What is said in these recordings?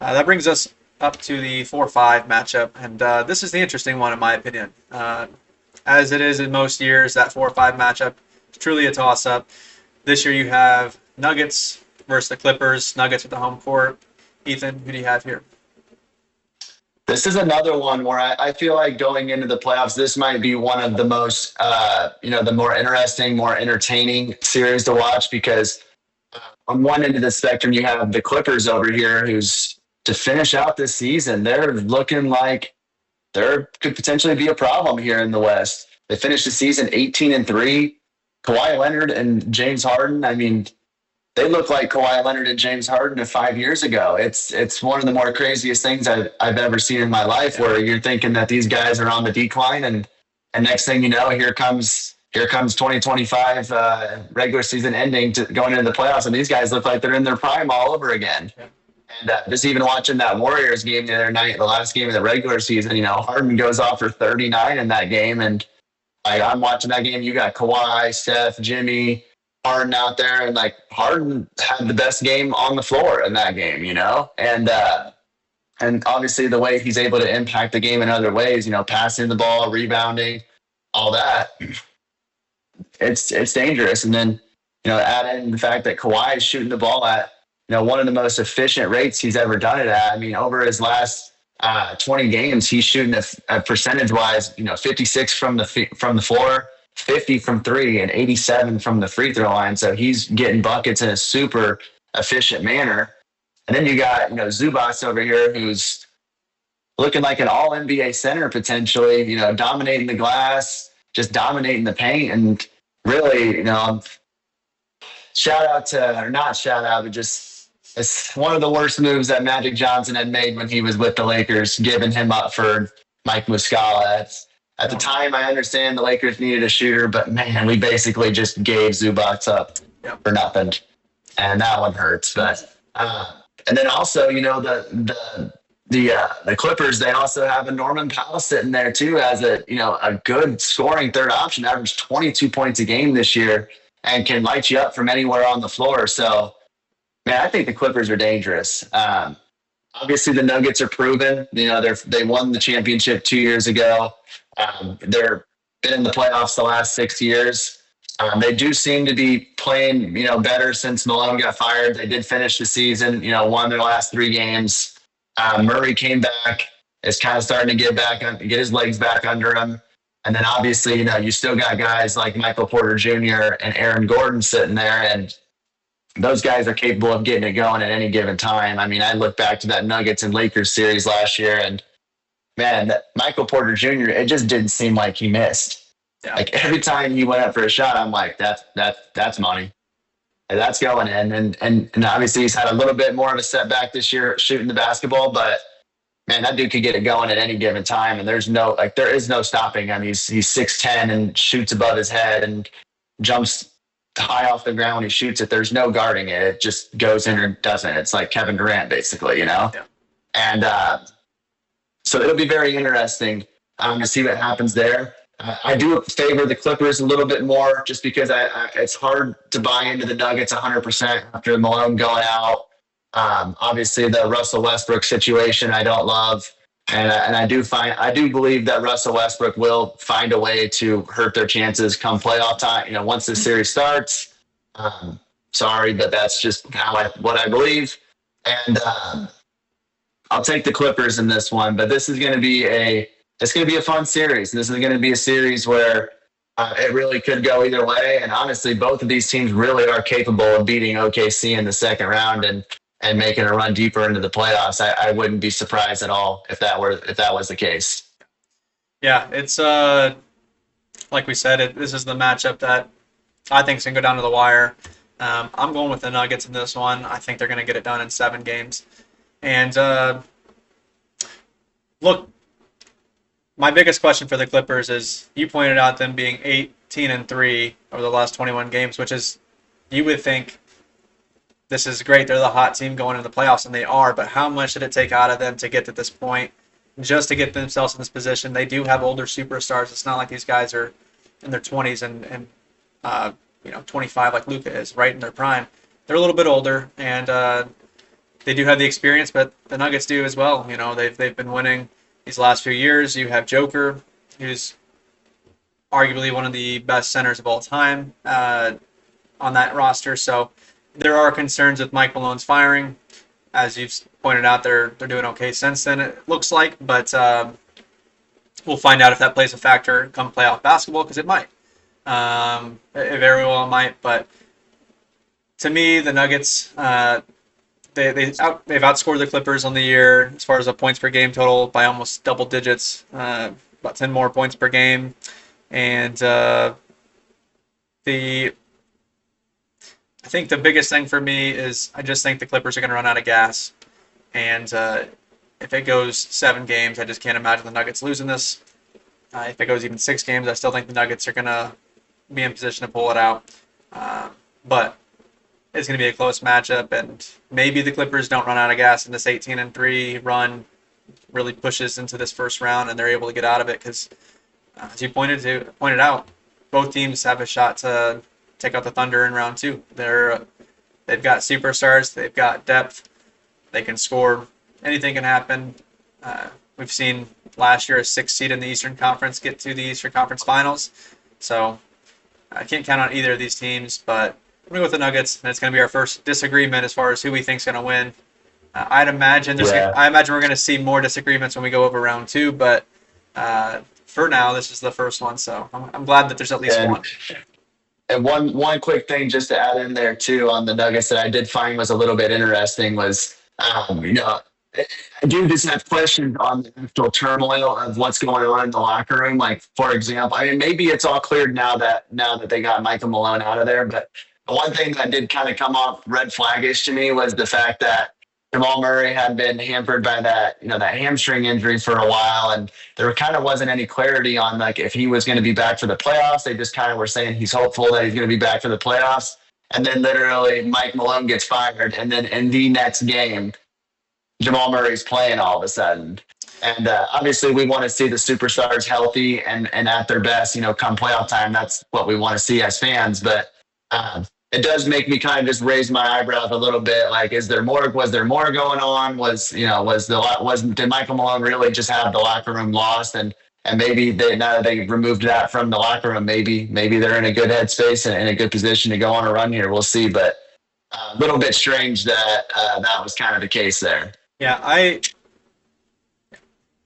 That brings us up to the 4-5 matchup, and this is the interesting one in my opinion. As it is in most years, that 4-5 matchup is truly a toss-up. This year you have Nuggets versus the Clippers. Nuggets with the home court. Ethan, who do you have here? This is another one where I feel like going into the playoffs, this might be one of the most, the more interesting, more entertaining series to watch because on one end of the spectrum, you have the Clippers over here who's to finish out this season. They're looking like there could potentially be a problem here in the West. They finished the season 18-3. Kawhi Leonard and James Harden. I mean, they look like Kawhi Leonard and James Harden of 5 years ago. It's one of the more craziest things I've ever seen in my life. Where you're thinking that these guys are on the decline, and next thing you know, here comes 2025 regular season ending to going into the playoffs, and these guys look like they're in their prime all over again. And just even watching that Warriors game the other night, the last game of the regular season, Harden goes off for 39 in that game, and I'm watching that game. You got Kawhi, Steph, Jimmy, Harden out there, and like Harden had the best game on the floor in that game, and obviously the way he's able to impact the game in other ways, passing the ball, rebounding, all that, it's dangerous. And then add in the fact that Kawhi is shooting the ball at one of the most efficient rates he's ever done it at. I mean, over his last 20 games, he's shooting a percentage wise, 56 from the floor, 50 from three, and 87 from the free throw line. So he's getting buckets in a super efficient manner. And then you got, Zubats over here who's looking like an all NBA center potentially, dominating the glass, just dominating the paint. And really, shout out to, or not shout out, but just it's one of the worst moves that Magic Johnson had made when he was with the Lakers, giving him up for Mike Muscala. At the time, I understand the Lakers needed a shooter, but man, we basically just gave Zubats up for nothing, and that one hurts. But and then also, the Clippers, they also have a Norman Powell sitting there too as a good scoring third option, averaged 22 points a game this year, and can light you up from anywhere on the floor. So, man, I think the Clippers are dangerous. Obviously, the Nuggets are proven. They won the championship 2 years ago. They're been in the playoffs the last 6 years. They do seem to be playing, better since Malone got fired. They did finish the season, won their last 3 games. Murray came back, is kind of starting to get his legs back under him. And then obviously, you still got guys like Michael Porter Jr. and Aaron Gordon sitting there, and those guys are capable of getting it going at any given time. I mean, I look back to that Nuggets and Lakers series last year, and man, that Michael Porter Jr., it just didn't seem like he missed. Yeah. Like every time he went up for a shot, I'm like, that's money. And that's going in. And obviously he's had a little bit more of a setback this year shooting the basketball, but man, that dude could get it going at any given time. And there is no stopping him. He's 6'10" and shoots above his head and jumps high off the ground when he shoots it. There's no guarding it. It just goes in or doesn't. It's like Kevin Durant, basically, Yeah. And so it'll be very interesting to see what happens there. I do favor the Clippers a little bit more just because it's hard to buy into the Nuggets 100% after Malone going out. Obviously, the Russell Westbrook situation I don't love. And I do believe that Russell Westbrook will find a way to hurt their chances come playoff time. Once this series starts. Sorry, but that's just what I believe. And I'll take the Clippers in this one. But this is going to be a fun series. This is going to be a series where it really could go either way. And honestly, both of these teams really are capable of beating OKC in the second round and making a run deeper into the playoffs. I wouldn't be surprised at all if that was the case. Yeah, it's like we said, this is the matchup that I think is going to go down to the wire. I'm going with the Nuggets in this one. I think they're going to get it done in 7 games. And look, my biggest question for the Clippers is you pointed out them being 18-3 over the last 21 games, which is you would think this is great. They're the hot team going into the playoffs, and they are. But how much did it take out of them to get to this point, just to get themselves in this position? They do have older superstars. It's not like these guys are in their 20s and 25 like Luka is, right in their prime. They're a little bit older, and they do have the experience, but the Nuggets do as well. You know, they've been winning these last few years. You have Joker, who's arguably one of the best centers of all time on that roster. So there are concerns with Mike Malone's firing. As you've pointed out, they're doing okay since then, it looks like. But we'll find out if that plays a factor come playoff basketball, because it might. It very well might. But to me, the Nuggets, they've outscored the Clippers on the year as far as the points per game total by almost double digits, about 10 more points per game. And I think the biggest thing for me is I just think the Clippers are going to run out of gas. And if it goes 7 games, I just can't imagine the Nuggets losing this. If it goes even 6 games, I still think the Nuggets are going to be in position to pull it out. But it's going to be a close matchup, and maybe the Clippers don't run out of gas in this 18-3 run, really pushes into this first round, and they're able to get out of it because, as you pointed out, both teams have a shot to take out the Thunder in round 2. They've got superstars, they've got depth, they can score. Anything can happen. We've seen last year a 6th seed in the Eastern Conference get to the Eastern Conference Finals, so I can't count on either of these teams, but I'm going to go with the Nuggets, and it's going to be our first disagreement as far as who we think is going to win. I imagine we're going to see more disagreements when we go over round 2, but for now, this is the first one, so I'm glad that there's at least one. And one quick thing just to add in there too on the Nuggets that I did find was a little bit interesting was, I do just have questions on the actual turmoil of what's going on in the locker room. Like, for example, I mean, maybe it's all cleared now that they got Michael Malone out of there, but the one thing that did kind of come off red flaggish to me was the fact that Jamal Murray had been hampered by that hamstring injury for a while, and there kind of wasn't any clarity on like if he was going to be back for the playoffs. They just kind of were saying he's hopeful that he's going to be back for the playoffs, and then literally Mike Malone gets fired, and then in the next game, Jamal Murray's playing all of a sudden. And obviously, we want to see the superstars healthy and at their best. Come playoff time, that's what we want to see as fans. But it does make me kind of just raise my eyebrows a little bit. Like, was there more going on? Did Michael Malone really just have the locker room lost? And maybe now that they removed that from the locker room, maybe they're in a good headspace and in a good position to go on a run here. We'll see. But a little bit strange that that was kind of the case there. Yeah,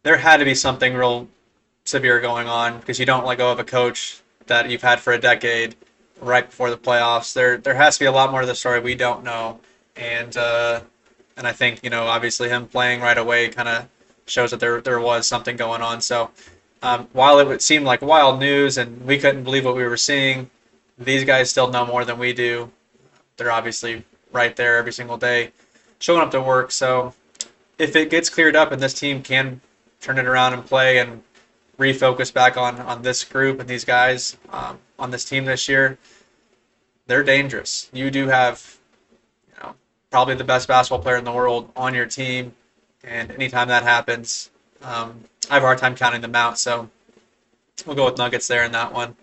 there had to be something real severe going on, because you don't let go of a coach that you've had for a decade right before the playoffs. There has to be a lot more to the story we don't know, and I think obviously him playing right away kind of shows that there was something going on. So while it would seem like wild news and we couldn't believe what we were seeing, these guys still know more than we do. They're obviously right there every single day, showing up to work. So if it gets cleared up and this team can turn it around and play and refocus back on this group and these guys on this team this year, they're dangerous. You do have probably the best basketball player in the world on your team, and anytime that happens, I have a hard time counting them out. So we'll go with Nuggets there in that one.